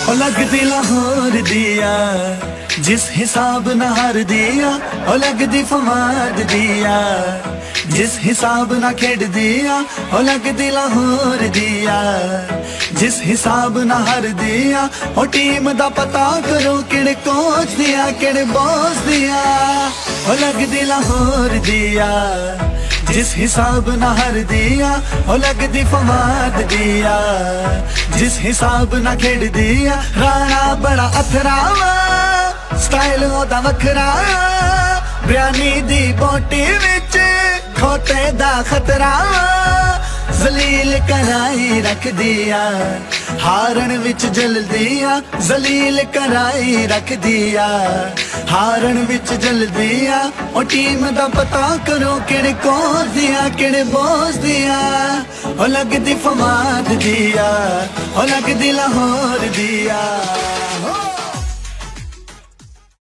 ओ लगदी लाहौर दिया जिस हिसाब नहर दिया, ओ लगदी फवाद दिया जिस हिसाब ना खेड दिया, ओ लगदी लाहौर दिया जिस हिसाब नहर दिया। ओ टीम दा पता करो किड़े कोच दिया किड़े बॉस दिया, ओ लगदी लाहौर दिया जिस हिसाब नहर दिया, ओ लगदी फवाद दिया जिस हिसाब ना खेड दिया। राणा बड़ा अथरावा स्टाइल ओदा वखरा, बयानी दी बोटी विच खोटे दा खतरा। जलील कराई रख दिया हारन विच जल दिया, जलील कराई रख दिया हारन विच जल दिया। ओ टीम दा पता करो किड़े कोच दिया किड़े बॉस दिया, ओ लगदी फवाद दिया ओ लगदी लाहौर दिया।